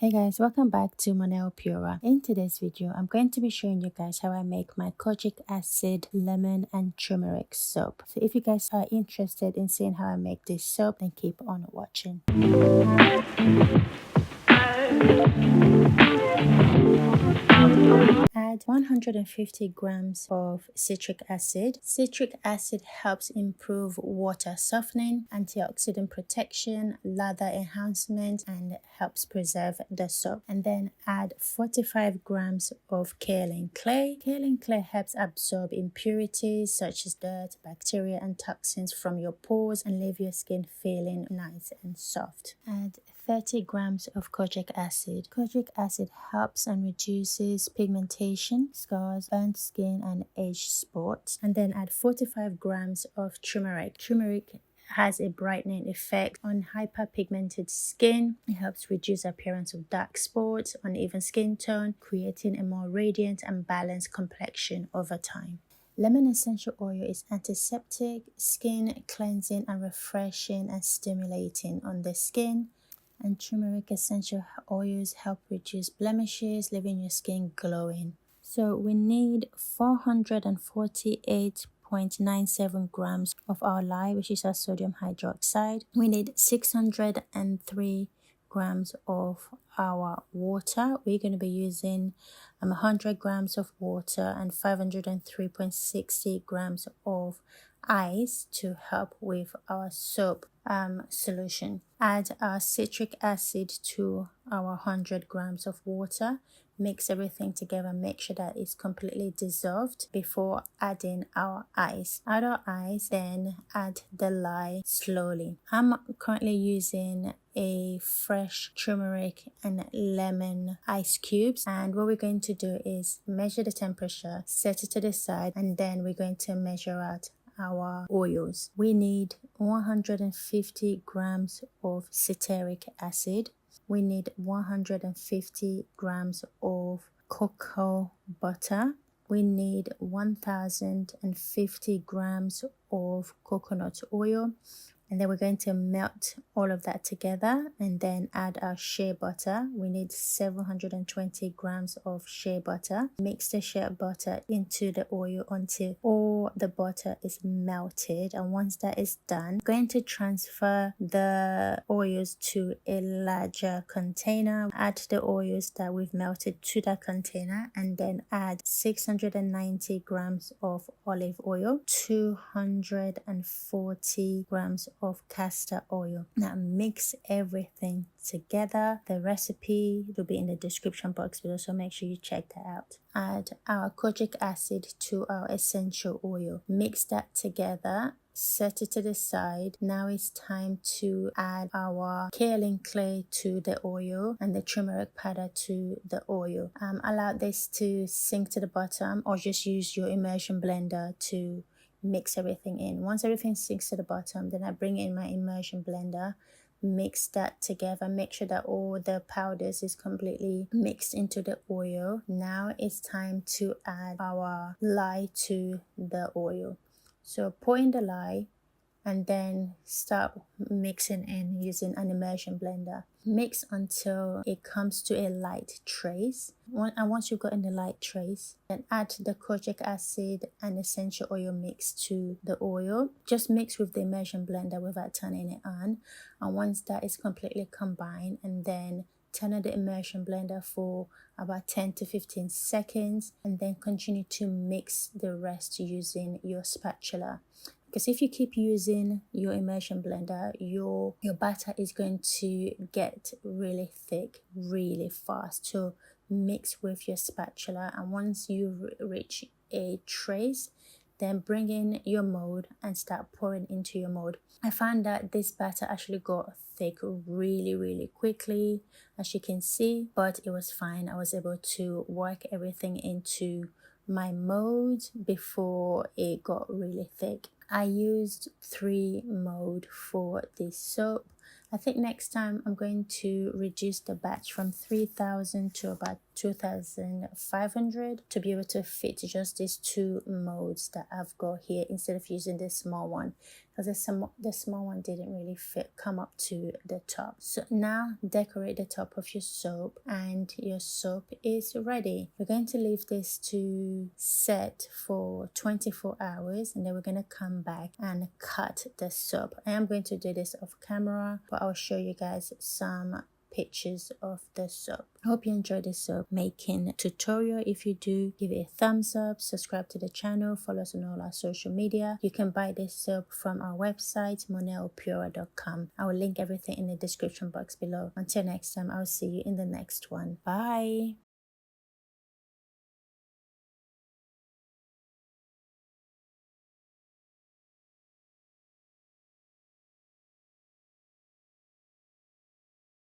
Hey guys, welcome back to Monel Pura. In today's video, I'm going to be showing you guys how I make my kojic acid, lemon and turmeric soap. So if you guys are interested in seeing how I make this soap, then keep on watching. Add 150 grams of citric acid. Citric acid helps improve water softening, antioxidant protection, lather enhancement, and helps preserve the soap. And then add 45 grams of Kaolin Clay. Kaolin Clay helps absorb impurities such as dirt, bacteria, and toxins from your pores and leave your skin feeling nice and soft. Add 30 grams of kojic acid. Kojic acid helps and reduces pigmentation, scars, burnt skin, and age spots. And then add 45 grams of turmeric. Turmeric has a brightening effect on hyperpigmented skin. It helps reduce appearance of dark spots, uneven skin tone, creating a more radiant and balanced complexion over time. Lemon essential oil is antiseptic, skin cleansing and refreshing and stimulating on the skin. And turmeric essential oils help reduce blemishes, leaving your skin glowing. So we need 448.97 grams of our lye, which is our sodium hydroxide. We need 603 grams of our water. We're going to be using 100 grams of water and 503.60 grams of ice to help with our soap solution. Add our citric acid to our 100 grams of water. Mix everything together, make sure that it's completely dissolved before adding our ice. Add our ice, then add the lye slowly. I'm currently using a fresh turmeric and lemon ice cubes, and what we're going to do is measure the temperature, set it to the side, and then we're going to measure out our oils. We need 150 grams of Stearic Acid. We need 150 grams of cocoa butter. We need 1050 grams of coconut oil. And then we're going to melt all of that together and then add our shea butter. We need 720 grams of shea butter. Mix the shea butter into the oil until all the butter is melted. And once that is done, I'm going to transfer the oils to a larger container. Add the oils that we've melted to that container and then add 690 grams of olive oil, 240 grams of castor oil. Now mix everything together. The recipe will be in the description box below, so make sure you check that out. Add our kojic acid to our essential oil. Mix that together. Set it to the side. Now it's time to add our Kaolin Clay to the oil and the turmeric powder to the oil. Allow this to sink to the bottom, or just use your immersion blender to mix everything in. Once everything sinks to the bottom, then I bring in my immersion blender, mix that together, make sure that all the powders is completely mixed into the oil. Now it's time to add our lye to the oil. So pour in the lye and then start mixing in using an immersion blender. Mix until it comes to a light trace. And once you've gotten the light trace, then add the kojic acid and essential oil mix to the oil. Just mix with the immersion blender without turning it on. And once that is completely combined, and then turn on the immersion blender for about 10 to 15 seconds, and then continue to mix the rest using your spatula. Because if you keep using your immersion blender, your batter is going to get really thick really fast. So mix with your spatula, and once you reach a trace, then bring in your mold and start pouring into your mold. I found that this batter actually got thick really quickly, as you can see, but it was fine. I was able to work everything into my mold before it got really thick. I used 3 mold for this soap. I think next time I'm going to reduce the batch from 3,000 to about 2,500 to be able to fit just these two molds that I've got here instead of using this small one, because the small one didn't really come up to the top. So now decorate the top of your soap and your soap is ready. We're going to leave this to set for 24 hours and then we're going to come back and cut the soap. I am going to do this off camera, but I'll show you guys some pictures of the soap. I hope you enjoyed this soap making tutorial. If you do, give it a thumbs up, subscribe to the channel, follow us on all our social media. You can buy this soap from our website monelpura.com. I will link everything in the description box below. Until next time, I'll see you in the next one. Bye.